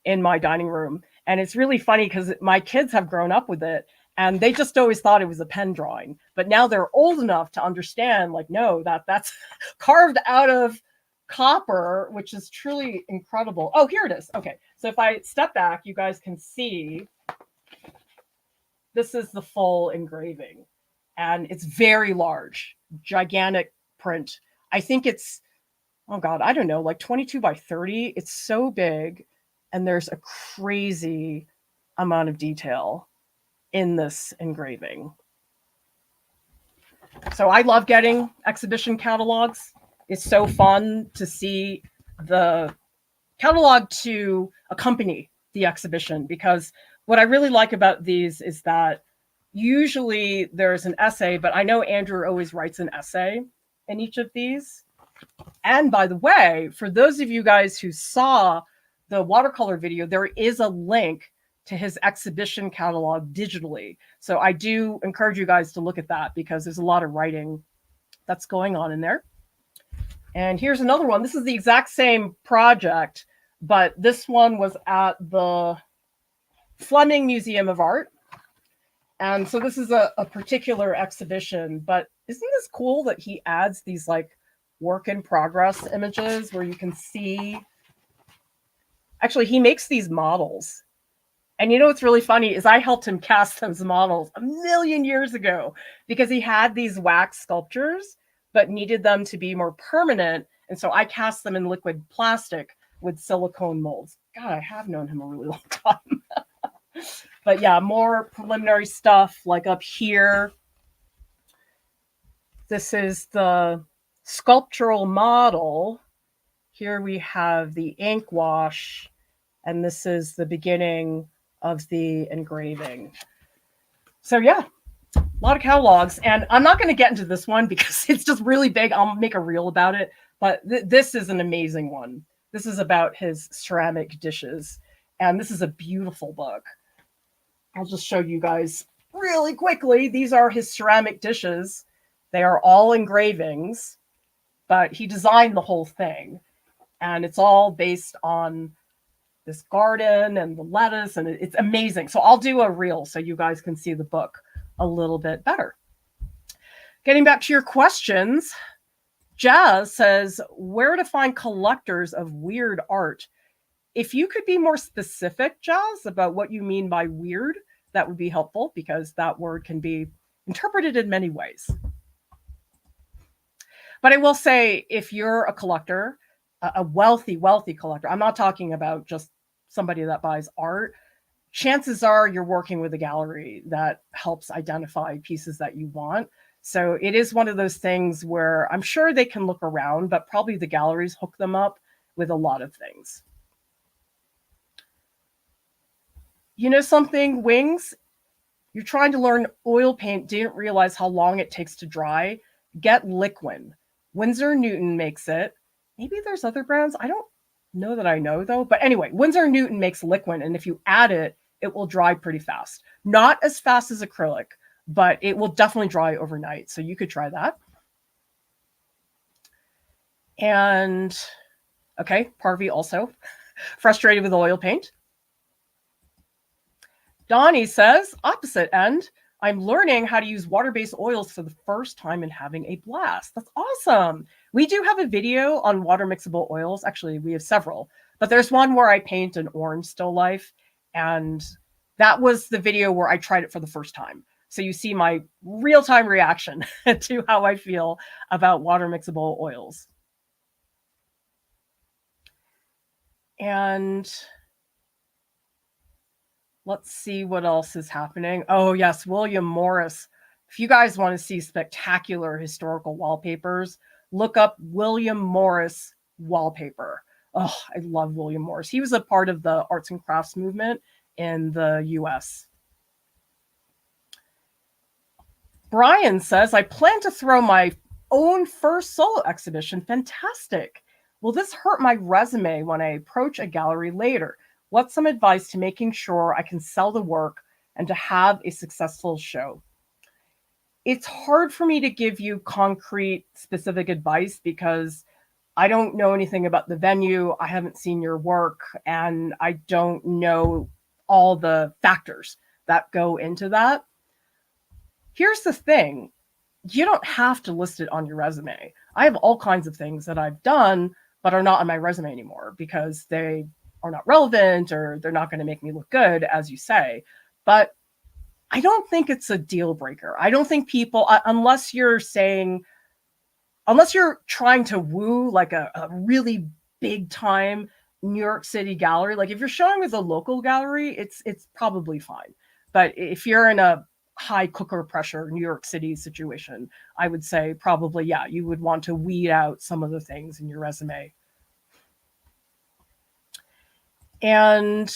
in my dining room. And it's really funny because my kids have grown up with it and they just always thought it was a pen drawing. But now they're old enough to understand, like, no, that's carved out of copper, which is truly incredible. Oh, here it is. Okay. So if I step back, you guys can see this is the full engraving. And it's very large, gigantic print. I think it's, oh God, I don't know, like 22 by 30. It's so big. And there's a crazy amount of detail in this engraving. So I love getting exhibition catalogs. It's so fun to see the catalog to accompany the exhibition, because what I really like about these is that usually there's an essay, but I know Andrew always writes an essay in each of these. And by the way, for those of you guys who saw the watercolor video, there is a link to his exhibition catalog digitally. So I do encourage you guys to look at that because there's a lot of writing that's going on in there. And here's another one. This is the exact same project, but this one was at the Fleming Museum of Art. And so this is a particular exhibition, but isn't this cool that he adds these like work in progress images where you can see, actually he makes these models. And you know what's really funny is I helped him cast those models a million years ago because he had these wax sculptures, but needed them to be more permanent. And so I cast them in liquid plastic with silicone molds. God, I have known him a really long time. But yeah, more preliminary stuff like up here. This is the sculptural model. Here we have the ink wash, and this is the beginning of the engraving. So yeah, a lot of catalogs. And I'm not going to get into this one because it's just really big. I'll make a reel about it. But this is an amazing one. This is about his ceramic dishes. And this is a beautiful book. I'll just show you guys really quickly. These are his ceramic dishes. They are all engravings, but he designed the whole thing. And it's all based on this garden and the lettuce, and it's amazing. So I'll do a reel so you guys can see the book a little bit better. Getting back to your questions, Jazz says, where to find collectors of weird art? If you could be more specific, Jazz, about what you mean by weird, that would be helpful because that word can be interpreted in many ways. But I will say, if you're a collector, a wealthy collector, I'm not talking about just somebody that buys art, chances are you're working with a gallery that helps identify pieces that you want. So it is one of those things where I'm sure they can look around, but probably the galleries hook them up with a lot of things. You know something, Wings? You're trying to learn oil paint, didn't realize how long it takes to dry. Get Liquin. Winsor Newton makes it. Maybe there's other brands. I don't know that I know, though. But anyway, Winsor Newton makes Liquin, and if you add it, it will dry pretty fast. Not as fast as acrylic, but it will definitely dry overnight. So you could try that. And, okay, Parvy also frustrated with oil paint. Donnie says, opposite end, I'm learning how to use water-based oils for the first time and having a blast. That's awesome. We do have a video on water mixable oils. Actually, we have several, but there's one where I paint an orange still life. And that was the video where I tried it for the first time. So you see my real-time reaction to how I feel about water mixable oils. And Let's see what else is happening. Oh, yes, William Morris. If you guys want to see spectacular historical wallpapers, look up William Morris wallpaper. Oh, I love William Morris. He was a part of the arts and crafts movement in the US. Brian says, I plan to throw my own first solo exhibition. Fantastic. Will this hurt my resume when I approach a gallery later? What's some advice to making sure I can sell the work and to have a successful show? It's hard for me to give you concrete, specific advice because I don't know anything about the venue. I haven't seen your work, and I don't know all the factors that go into that. Here's the thing. You don't have to list it on your resume. I have all kinds of things that I've done, but are not on my resume anymore because they are not relevant or they're not going to make me look good, as you say. But I don't think it's a deal breaker. I don't think people, unless you're trying to woo like a really big time New York City gallery, like if you're showing with a local gallery, it's probably fine. But if you're in a high cooker pressure New York City situation, I would say probably, yeah, you would want to weed out some of the things in your resume. And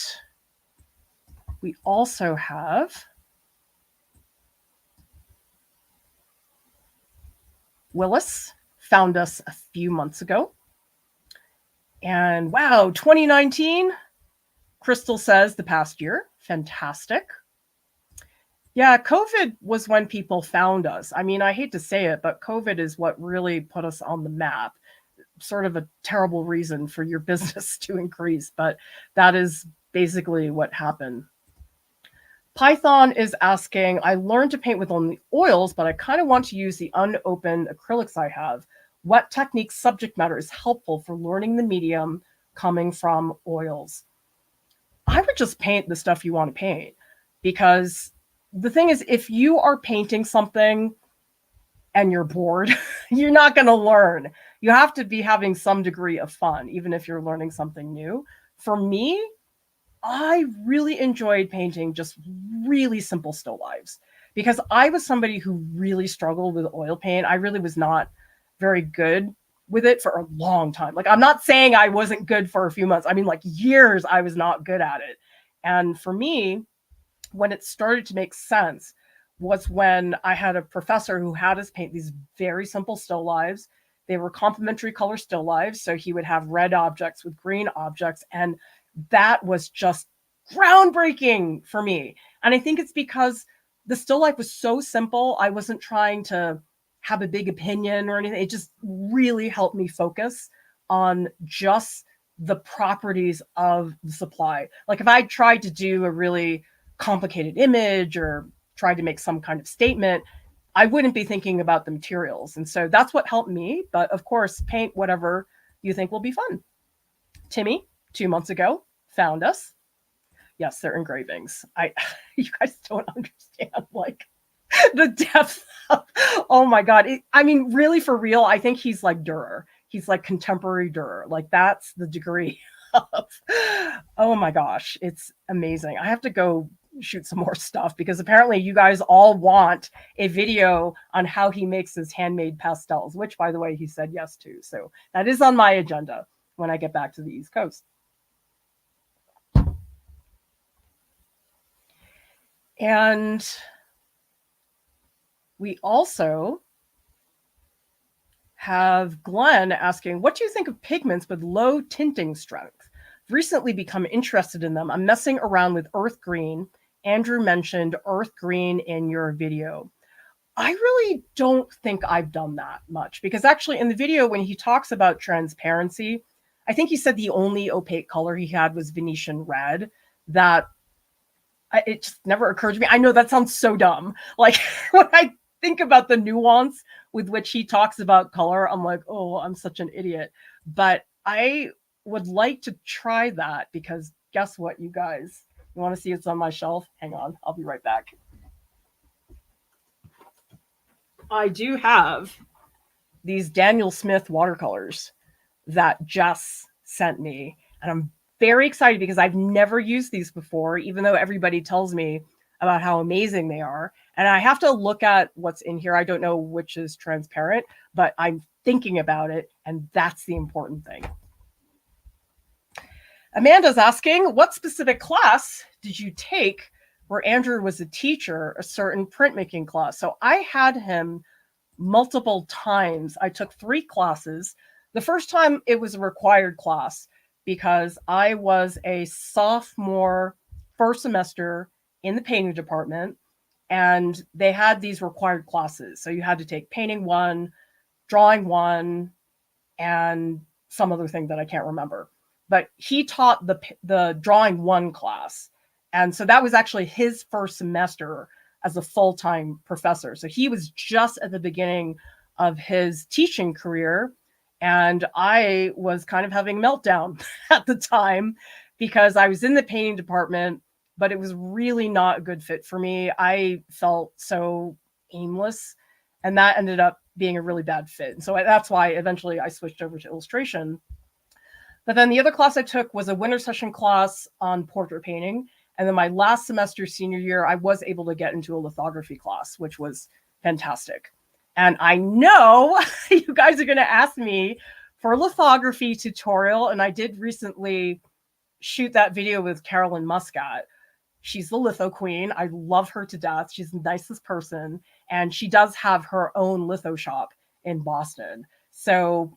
we also have Willis found us a few months ago. And wow, 2019, Crystal says the past year. Fantastic. Yeah, COVID was when people found us. I mean, I hate to say it, but COVID is what really put us on the map. Sort of a terrible reason for your business to increase, but that is basically what happened. Python is asking, I learned to paint with only oils, but I kind of want to use the unopened acrylics I have. What technique subject matter is helpful for learning the medium coming from oils? I would just paint the stuff you want to paint, because the thing is, if you are painting something and you're bored, you're not going to learn. You have to be having some degree of fun, even if you're learning something new. For me, I really enjoyed painting just really simple still lifes, because I was somebody who really struggled with oil paint. I really was not very good with it for a long time. Like, I'm not saying I wasn't good for a few months. I mean, like years, I was not good at it. And for me, when it started to make sense was when I had a professor who had us paint these very simple still lives. They were complementary color still lives. So he would have red objects with green objects. And that was just groundbreaking for me. And I think it's because the still life was so simple. I wasn't trying to have a big opinion or anything. It just really helped me focus on just the properties of the supply. Like if I tried to do a really complicated image or tried to make some kind of statement, I wouldn't be thinking about the materials. And so that's what helped me. But of course, paint whatever you think will be fun. Timmy, 2 months ago, found us. Yes, they're engravings. You guys don't understand like the depth of, oh my God. I mean, really for real, I think he's like Dürer. He's like contemporary Dürer. Like that's the degree of, oh my gosh, it's amazing. I have to go shoot some more stuff because apparently you guys all want a video on how he makes his handmade pastels, which by the way, he said yes to. So that is on my agenda when I get back to the East Coast. And we also have Glenn asking, what do you think of pigments with low tinting strength? I've recently become interested in them. I'm messing around with earth green. Andrew mentioned earth green in your video. I really don't think I've done that much because actually in the video, when he talks about transparency, I think he said the only opaque color he had was Venetian red. That it just never occurred to me. I know that sounds so dumb. Like when I think about the nuance with which he talks about color, I'm like, oh, I'm such an idiot. But I would like to try that because guess what, you guys? You want to see it's on my shelf? Hang on, I'll be right back. I do have these Daniel Smith watercolors that Jess sent me, and I'm very excited because I've never used these before, even though everybody tells me about how amazing they are. And I have to look at what's in here. I don't know which is transparent, but I'm thinking about it, and that's the important thing. Amanda's asking, what specific class did you take where Andrew was a teacher, a certain printmaking class? So I had him multiple times. I took 3 classes. The first time it was a required class because I was a sophomore first semester in the painting department, and they had these required classes. So you had to take painting 1, drawing 1, and some other thing that I can't remember. But he taught the drawing 1 class. And so that was actually his first semester as a full-time professor. So he was just at the beginning of his teaching career. And I was kind of having a meltdown at the time because I was in the painting department, but it was really not a good fit for me. I felt so aimless, and that ended up being a really bad fit. And so that's why eventually I switched over to illustration. But then the other class I took was a winter session class on portrait painting. And then my last semester, senior year, I was able to get into a lithography class, which was fantastic. And I know you guys are going to ask me for a lithography tutorial. And I did recently shoot that video with Carolyn Muscat. She's the litho queen. I love her to death. She's the nicest person. And she does have her own litho shop in Boston. So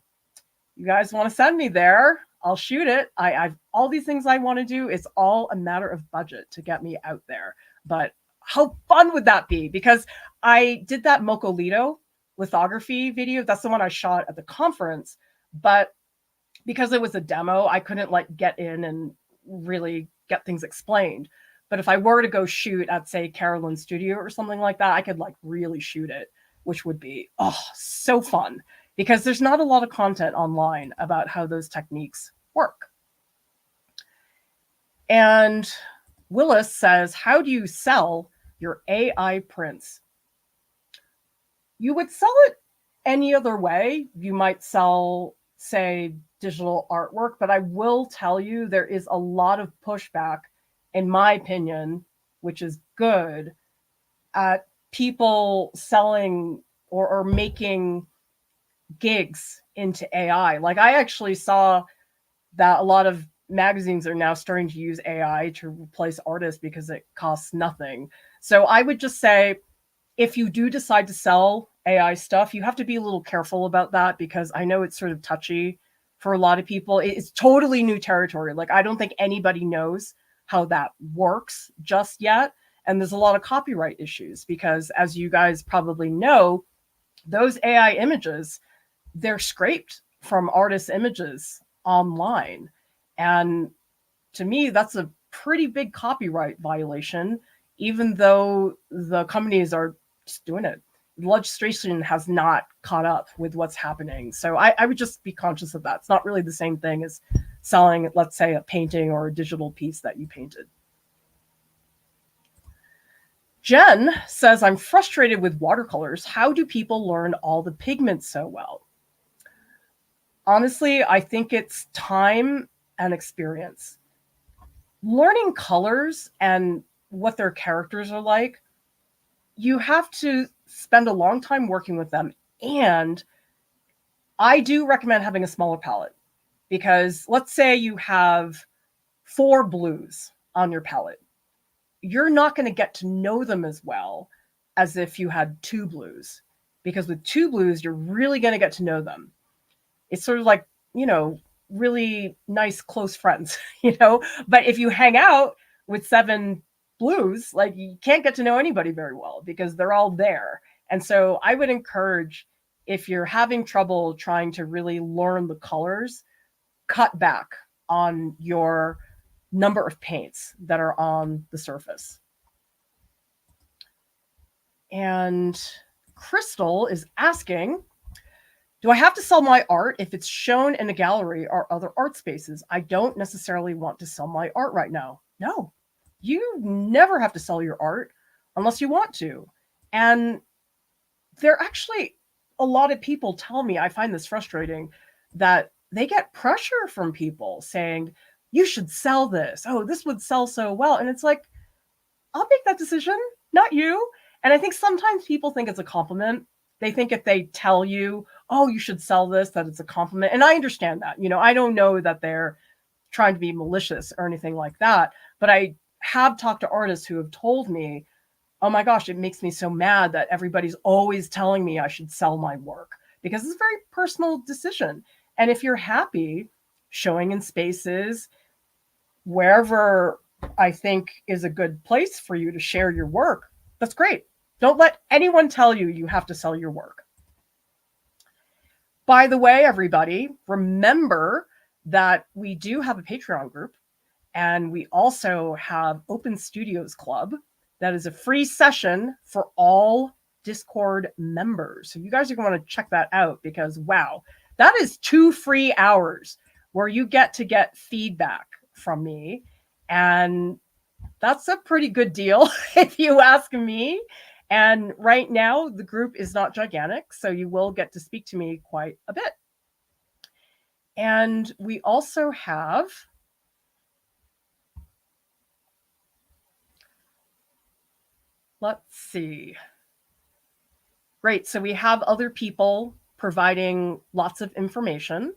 you guys want to send me there, I'll shoot it. I've all these things I want to do. It's all a matter of budget to get me out there. But how fun would that be? Because I did that Mocolito lithography video. That's the one I shot at the conference. But because it was a demo, I couldn't like get in and really get things explained. But if I were to go shoot at, say, Carolyn's studio or something like that, I could like really shoot it, which would be, oh, so fun. Because there's not a lot of content online about how those techniques work. And Willis says, how do you sell your AI prints? You would sell it any other way. You might sell, say, digital artwork, but I will tell you there is a lot of pushback, in my opinion, which is good, at people selling or making gigs into AI. Like I actually saw that a lot of magazines are now starting to use AI to replace artists because it costs nothing. So I would just say, if you do decide to sell AI stuff, you have to be a little careful about that because I know it's sort of touchy for a lot of people. It's totally new territory. Like I don't think anybody knows how that works just yet. And there's a lot of copyright issues because, as you guys probably know, those AI images, they're scraped from artists' images online. And to me, that's a pretty big copyright violation, even though the companies are just doing it. The legislation has not caught up with what's happening. So I would just be conscious of that. It's not really the same thing as selling, let's say, a painting or a digital piece that you painted. Jen says, I'm frustrated with watercolors. How do people learn all the pigments so well? Honestly, I think it's time and experience. Learning colors and what their characters are like, you have to spend a long time working with them. And I do recommend having a smaller palette because let's say you have 4 blues on your palette. You're not going to get to know them as well as if you had 2 blues, because with 2 blues, you're really going to get to know them. It's sort of like, really nice close friends, but if you hang out with 7 blues, like you can't get to know anybody very well because they're all there. And so I would encourage, if you're having trouble trying to really learn the colors, cut back on your number of paints that are on the surface. And Crystal is asking, do I have to sell my art if it's shown in a gallery or other art spaces? I don't necessarily want to sell my art right now. No, you never have to sell your art unless you want to. And there are actually a lot of people tell me, I find this frustrating, that they get pressure from people saying, you should sell this. Oh, this would sell so well. And it's like, I'll make that decision, not you. And I think sometimes people think it's a compliment. They think if they tell you, oh, you should sell this, that it's a compliment. And I understand that. I don't know that they're trying to be malicious or anything like that. But I have talked to artists who have told me, oh my gosh, it makes me so mad that everybody's always telling me I should sell my work, because it's a very personal decision. And if you're happy showing in spaces, wherever I think is a good place for you to share your work, that's great. Don't let anyone tell you you have to sell your work. By the way, everybody, remember that we do have a Patreon group, and we also have Open Studios Club. That is a free session for all Discord members. So you guys are going to want to check that out, because wow, that is 2 free hours where you get to get feedback from me. And that's a pretty good deal if you ask me. And right now the group is not gigantic, so you will get to speak to me quite a bit. And we also have, let's see. Great. So we have other people providing lots of information.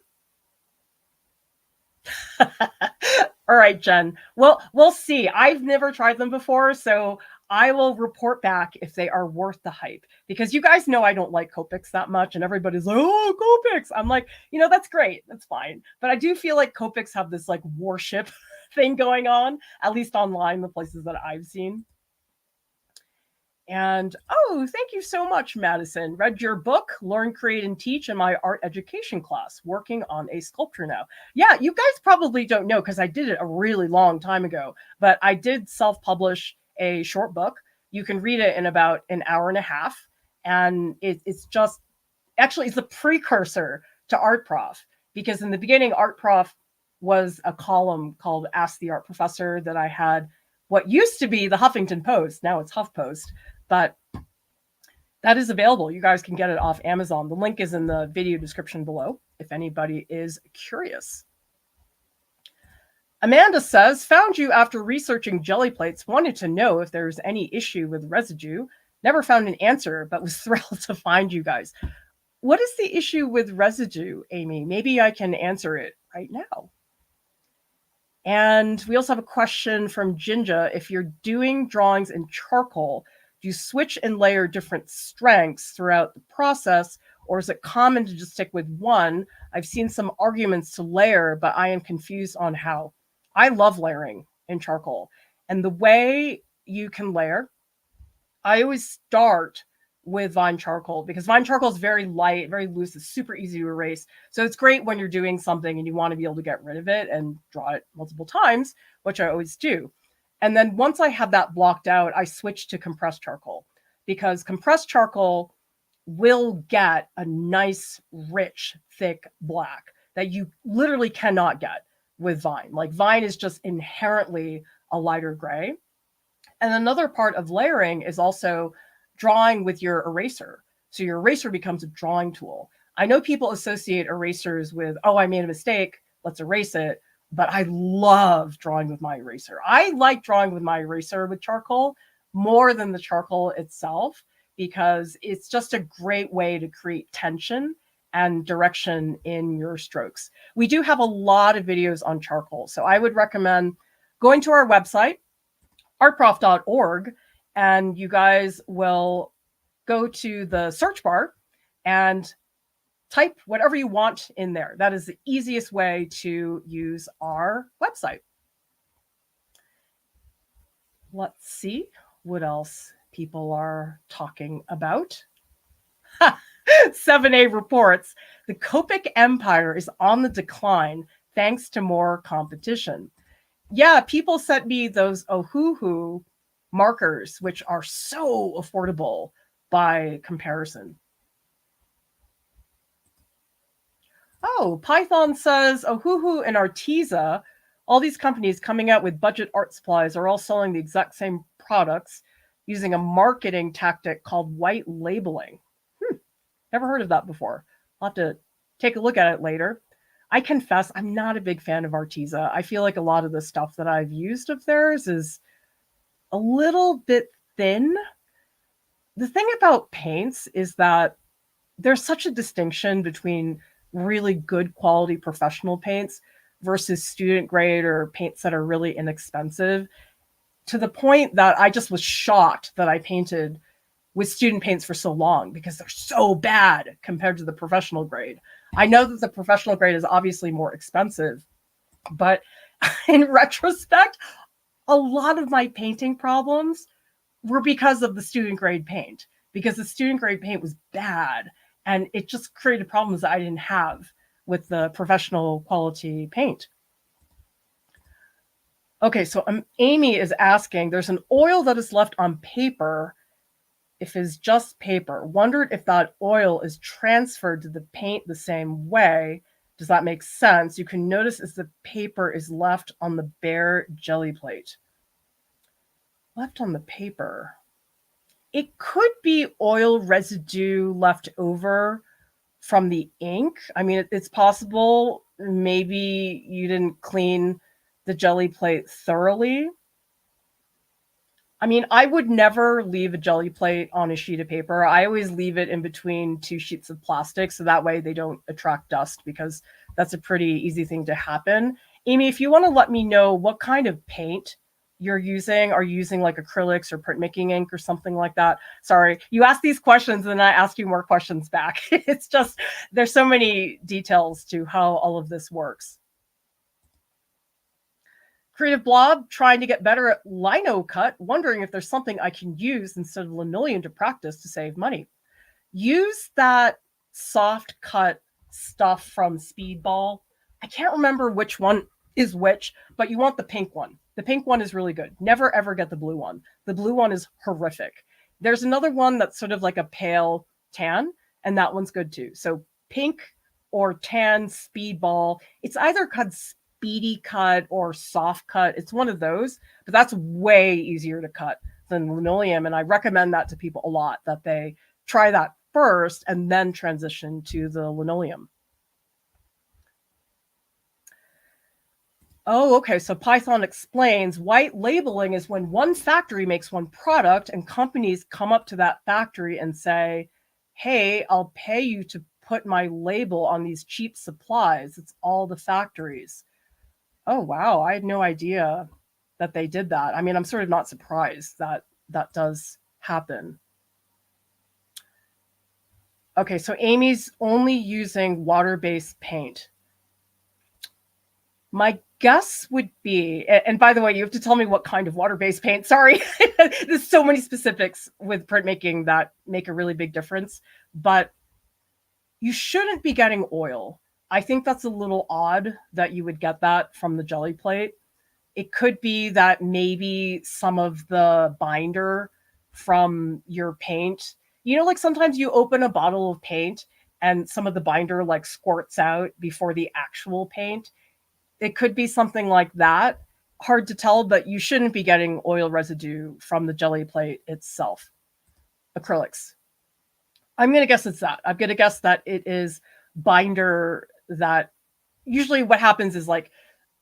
All right, Jen. Well, we'll see. I've never tried them before, so I will report back if they are worth the hype. Because you guys know I don't like Copics that much, and everybody's like, oh, Copics. I'm like, that's great. That's fine. But I do feel like Copics have this like worship thing going on, at least online, the places that I've seen. And, oh, thank you so much, Madison. Read your book, Learn, Create, and Teach, in my art education class, working on a sculpture now. Yeah, you guys probably don't know, because I did it a really long time ago, but I did self-publish a short book. You can read it in about an hour and a half. And it's just, actually, it's a precursor to Art Prof, because in the beginning, Art Prof was a column called Ask the Art Professor that I had what used to be the Huffington Post. Now it's HuffPost. But that is available. You guys can get it off Amazon. The link is in the video description below if anybody is curious. Amanda says, found you after researching jelly plates, wanted to know if there's any issue with residue. Never found an answer, but was thrilled to find you guys. What is the issue with residue, Amy? Maybe I can answer it right now. And we also have a question from Jinja. If you're doing drawings in charcoal, do you switch and layer different strengths throughout the process, or is it common to just stick with one? I've seen some arguments to layer, but I am confused on how. I love layering in charcoal. And the way you can layer, I always start with Vine charcoal, because Vine charcoal is very light, very loose. It's super easy to erase. So it's great when you're doing something and you want to be able to get rid of it and draw it multiple times, which I always do. And then once I have that blocked out, I switch to compressed charcoal, because compressed charcoal will get a nice, rich, thick black that you literally cannot get with Vine. Like Vine is just inherently a lighter gray. And another part of layering is also drawing with your eraser. So your eraser becomes a drawing tool. I know people associate erasers with, oh, I made a mistake, let's erase it. But I love drawing with my eraser. I like drawing with my eraser with charcoal more than the charcoal itself, because it's just a great way to create tension and direction in your strokes. We do have a lot of videos on charcoal, so I would recommend going to our website, artprof.org, and you guys will go to the search bar and type whatever you want in there. That is the easiest way to use our website. Let's see what else people are talking about. 7A reports, the Copic empire is on the decline thanks to more competition. Yeah, people sent me those Ohuhu markers, which are so affordable by comparison. Oh, Python says, Ohuhu and Arteza, all these companies coming out with budget art supplies are all selling the exact same products using a marketing tactic called white labeling. Never heard of that before. I'll have to take a look at it later. I confess I'm not a big fan of Arteza. I feel like a lot of the stuff that I've used of theirs is a little bit thin. The thing about paints is that there's such a distinction between really good quality professional paints versus student grade or paints that are really inexpensive, to the point that I just was shocked that I painted with student paints for so long because they're so bad compared to the professional grade. I know that the professional grade is obviously more expensive, but in retrospect, a lot of my painting problems were because of the student grade paint, because the student grade paint was bad and it just created problems that I didn't have with the professional quality paint. Okay, so Amy is asking, there's an oil that is left on paper. If it's just paper, wondered if that oil is transferred to the paint the same way. Does that make sense? You can notice as the paper is left on the bare jelly plate. Left on the paper. It could be oil residue left over from the ink. I mean, it's possible maybe you didn't clean the jelly plate thoroughly. I mean, I would never leave a jelly plate on a sheet of paper. I always leave it in between two sheets of plastic so that way they don't attract dust, because that's a pretty easy thing to happen. Amy, if you want to let me know what kind of paint you're using, are you using like acrylics or printmaking ink or something like that? Sorry, you ask these questions and then I ask you more questions back. It's just, there's so many details to how all of this works. Creative Blob, trying to get better at lino cut, wondering if there's something I can use instead of linoleum to practice to save money. Use that soft cut stuff from Speedball. I can't remember which one is which, but you want the pink one. The pink one is really good. Never ever get the blue one. The blue one is horrific. There's another one that's sort of like a pale tan, and that one's good too. So pink or tan Speedball. It's either called Speedy Cut or Soft Cut. It's one of those, but that's way easier to cut than linoleum. And I recommend that to people a lot, that they try that first and then transition to the linoleum. Oh, okay. So Python explains white labeling is when one factory makes one product and companies come up to that factory and say, hey, I'll pay you to put my label on these cheap supplies. It's all the factories. Oh, wow. I had no idea that they did that. I mean, I'm sort of not surprised that that does happen. Okay, so Amy's only using water-based paint. My guess would be, and by the way, you have to tell me what kind of water-based paint. Sorry, there's so many specifics with printmaking that make a really big difference, but you shouldn't be getting oil. I think that's a little odd that you would get that from the jelly plate. It could be that maybe some of the binder from your paint, you know, like sometimes you open a bottle of paint and some of the binder like squirts out before the actual paint. It could be something like that. Hard to tell, but you shouldn't be getting oil residue from the jelly plate itself. Acrylics. I'm going to guess it's that. I'm going to guess that it is binder that usually what happens is like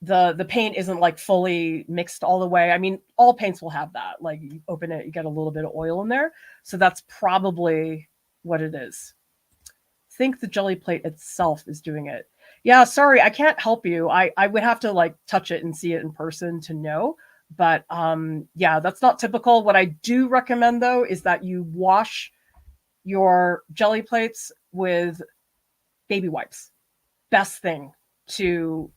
the paint isn't like fully mixed all the way. I mean, all paints will have that. Like you open it, you get a little bit of oil in there. So that's probably what it is. I think the jelly plate itself is doing it. Yeah, sorry, I can't help you. I would have to like touch it and see it in person to know. But yeah, that's not typical. What I do recommend though is that you wash your jelly plates with baby wipes. Best thing to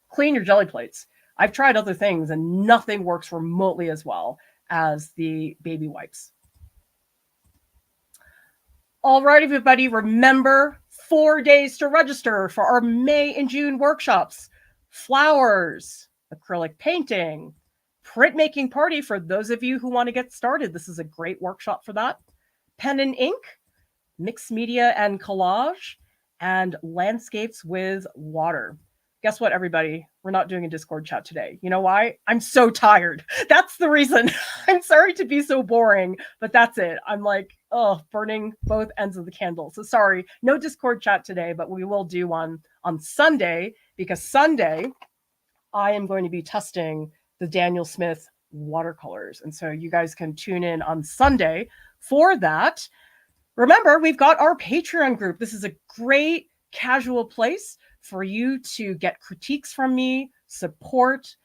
clean your jelly plates. I've tried other things and nothing works remotely as well as the baby wipes. All right, everybody, remember 4 days to register for our May and June workshops. Flowers, acrylic painting, printmaking party for those of you who want to get started. This is a great workshop for that. Pen and ink, mixed media and collage, and landscapes with water. Guess what, everybody? We're not doing a Discord chat today. You know why? I'm so tired. That's the reason. I'm sorry to be so boring, but that's it. I'm like, burning both ends of the candle. So sorry, no Discord chat today, but we will do one on Sunday, because Sunday I am going to be testing the Daniel Smith watercolors. And so you guys can tune in on Sunday for that. Remember, we've got our Patreon group. This is a great casual place for you to get critiques from me, support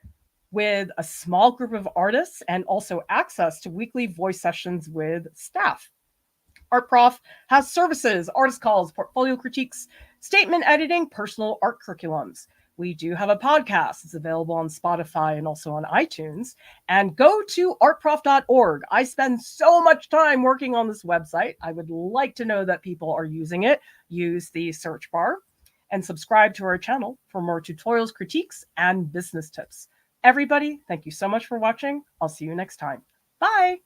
with a small group of artists, and also access to weekly voice sessions with staff. Art Prof has services, artist calls, portfolio critiques, statement editing, personal art curriculums. We do have a podcast. It's available on Spotify and also on iTunes. And go to artprof.org. I spend so much time working on this website. I would like to know that people are using it. Use the search bar and subscribe to our channel for more tutorials, critiques, and business tips. Everybody, thank you so much for watching. I'll see you next time. Bye.